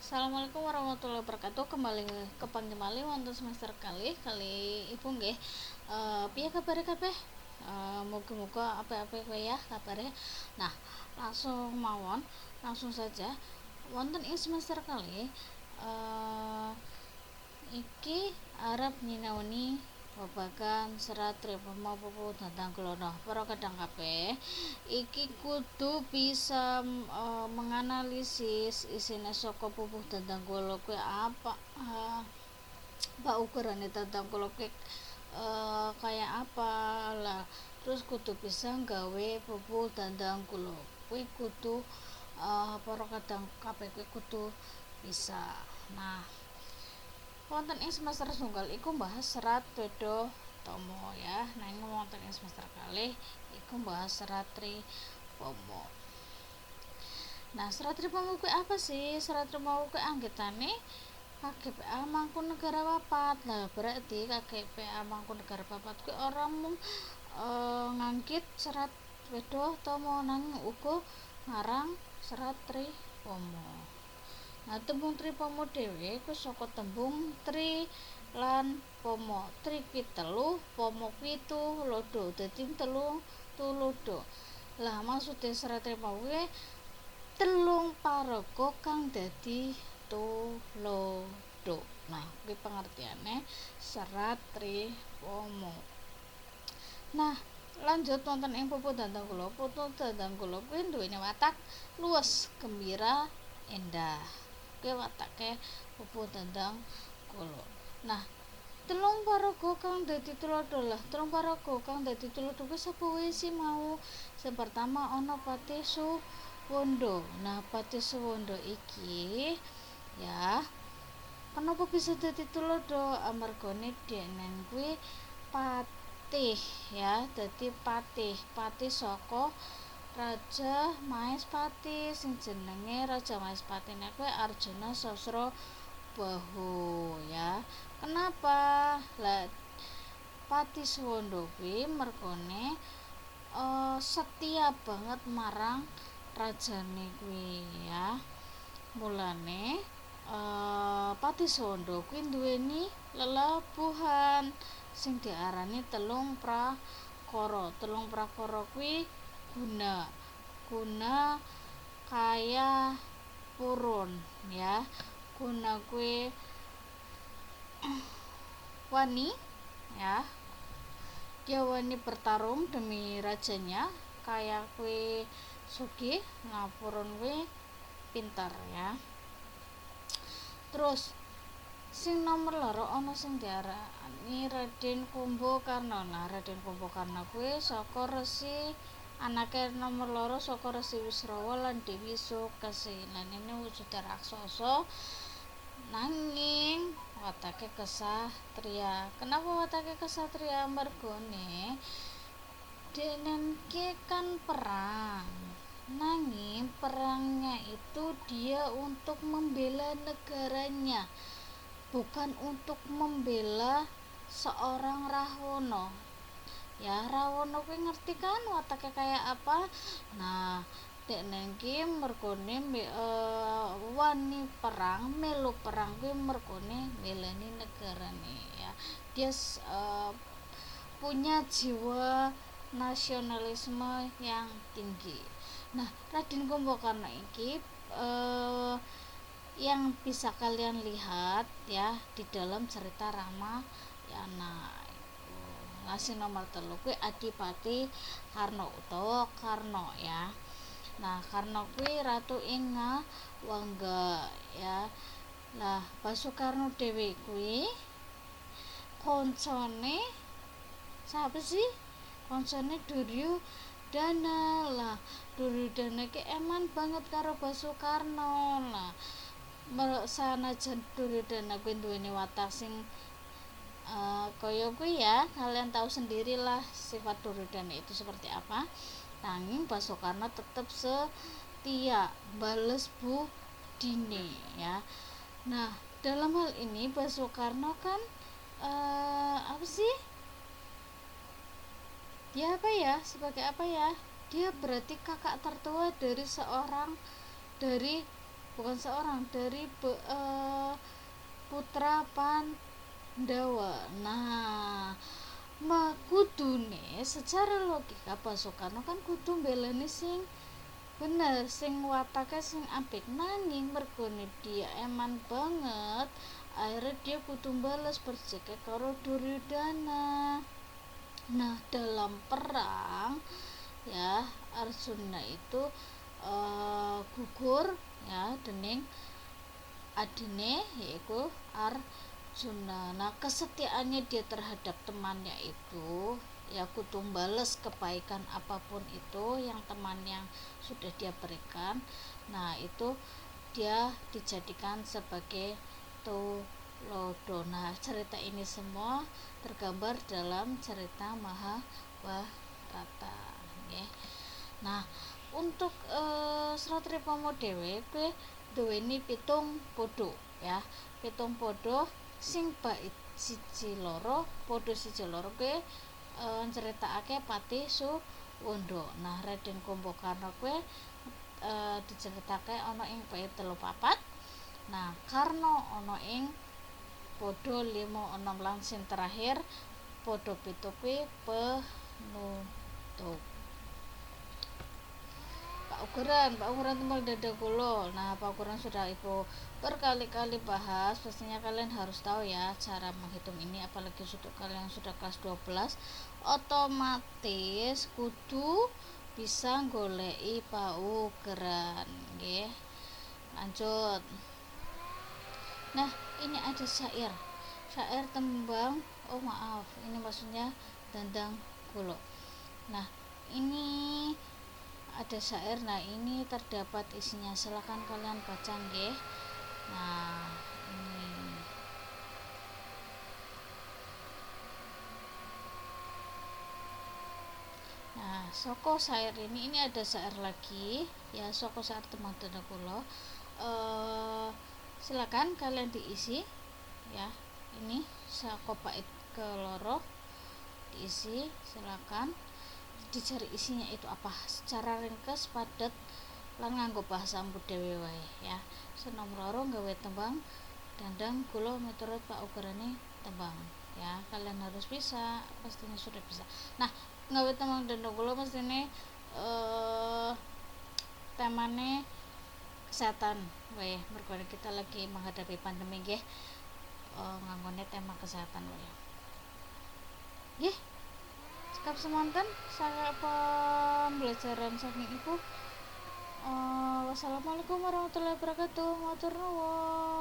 Assalamualaikum warahmatullahi wabarakatuh. Kembali wonten semester kali ibu nggih. Piye kabare kabeh? Muga-muga apik-apik wae ya kabare. Nah, langsung saja. Wonten ing semester kali iki arep nyinaoni babagan serat tripema pupu dhateng klono. Para kadang kabeh iki kudu bisa menganalisis isine saka pupuh dhateng kula kuwi apa ukurane dhateng kula kuwi kayak apa lah. Terus kudu bisa nggawe pupuh dhateng kula kuwi kudu para kadang kabeh kuwi kudu bisa. Nah, wonten ing semester tunggal iku bahas serat Dodo Tomo ya. Nah, ini wonten ing semester kalih iku bahas serat Tripoma. Nah, serat Tripoma kuwi apa sih? Serat Tripoma kuwi anggitane KGPA Mangkunegara Papat. Lah, berarti KGPA Mangkunegara Papat kuwi ora mung ngangkit serat Dodo Tomo nanging uga ngarang serat Tripoma. Nah, tembung tripoma dhewe iku saka tembung tri lan pomo. Tri kuwi telu, pomo kuwi tulodo. Dadi tulodo. Lah maksude serat tripoma kuwi telung paraga kang dadi tulodo. Nah, kuwi pengertiane serat tripoma. Nah, lanjut wonten ing pupuh dhateng kula. Pupuh dhateng kula kuwi duweni watak luwes, gembira, endah. Kuwi watake pupuh dhateng kula. Nah, telung paraga kang dadi tulodo. Lah, telung paraga kang dadi tulodo kuwi sapa wae sih mau? Sing pertama ana Pati Suwondo. Nah, Pati Suwondo iki ya kenapa bisa dadi tulodo? Amargane denen kuwi patih ya, dadi patih saka Raja Maespati sing jenenge Raja Maespati kuwi Arjuna Sasrabahu ya. Kenapa? Lah Pati Suwondo kuwi mergone setia banget marang rajane kuwi ya. Mulane Pati Suwondo kuwi duweni lelabuhan sing diarani telung prakara. Telung prakara kuwi guna kaya purun ya. Guna kuwi wani ya. Dia wani bertarung demi rajanya. Kaya kuwi sugih, nah purun kuwi pintar ya. Terus sing nomor loro ana sing diarani Raden Kumbakarna. Nah, Raden Kumbakarna kuwi saka Resi anake nomor loro saka Resi Wisrawa lan Dewi Sukesi. Lan ini wujude raksasa nanging watake kesatria. Kenapa watake kesatria? Mergone denen ki kan perang. Nanging perangnya itu dia untuk membela negaranya, bukan untuk membela seorang Rahwana. Ya, Rahwana kuwi ngerti kan watake kayak apa? Nah, denen ki mergone wani perang, melu perang kuwi mergone melani negarane ya. Dia punya jiwa nasionalisme yang tinggi. Nah, Raden Kumbakarna iki yang bisa kalian lihat ya di dalam cerita Ramayana. Nasi nomor 3 kuwi Adipati Karna utawa Karna ya. Nah, Karna kuwi ratu ing Ngawangga ya. Lah, Basukarna dhewe kuwi koncone sapa sih? Koncone Duryudana. Lah, Duryudana ki eman banget karo Basukarna. Lah, sanajan Duryudana kuwi duweni watak sing kaya kuwi ya, kalian tahu sendirilah sifat Duryudana itu seperti apa. Nanging Basukarna tetap setia bales budine ya. Nah, dalam hal ini Basukarna kan apa sih? Dia apa ya? Sebagai apa ya? Dia berarti kakak tertua dari bukan seorang, dari putra Pandawa. Nah, kudune secara logika Pak Soekarno kan kudu mbeleni sing bener, sing watake sing apik, nanging mergone dia eman banget akhirnya dia kudu bales bercekai karo Duryudana. Nah, dalam perang ya Arjuna itu gugur ya dening adine yaitu Arjuna. Nah, kesetiaannya dia terhadap temannya itu ya kudu bales kebaikan apapun itu yang teman yang sudah dia berikan. Nah, itu dia dijadikan sebagai Tulodo. Nah, cerita ini semua tergambar dalam cerita Mahabharata. Okay. Nah, untuk Serat Ripomo dhewe kuwi duweni 7 podo ya. 7 podo sing bait siji loro, podo siji loro kuwinceritakake Pati Suwondo. Nah, Raden Kumbakarna kuwi diceritake ana ing bait 3-4. Nah, Karno ana ing podo 5-6 lan sing terakhir podo 7 kuwi penutup. Paukuran tembang dada kula. Nah, paukuran sudah Ibu berkali-kali bahas, pastinya kalian harus tahu ya cara menghitung ini, apalagi untuk kalian sudah kelas 12 otomatis kudu bisa goleki paukuran nggih. Lanjut. Nah, ini ada syair tembang, oh maaf, ini maksudnya Dandang Kulo. Nah, ini ada syair. Nah, ini terdapat isinya, silakan kalian baca nggih. Nah, ini nah soko syair ini ada syair lagi ya, soko syair tembang Dandang Kulo. Silakan kalian diisi ya, ini saka bait keloro diisi, silakan dicari isinya itu apa secara ringkas, padat, lan nganggo bahasa ambu dhewe wae ya. Senomor 2 gawe tembang Dandang Kulo miturut paukurane tembang ya, kalian harus bisa, pastinya sudah bisa. Nah, gawe tembang Dandang Kulo mestine temane kesehatan wae, mergo kita lagi menghadapi pandemi nggih. Nganggone tema kesehatan wae nggih. Cekap semonten saya pembelajaran saking Ibu. Wassalamualaikum warahmatullahi wabarakatuh. Matur nuwun.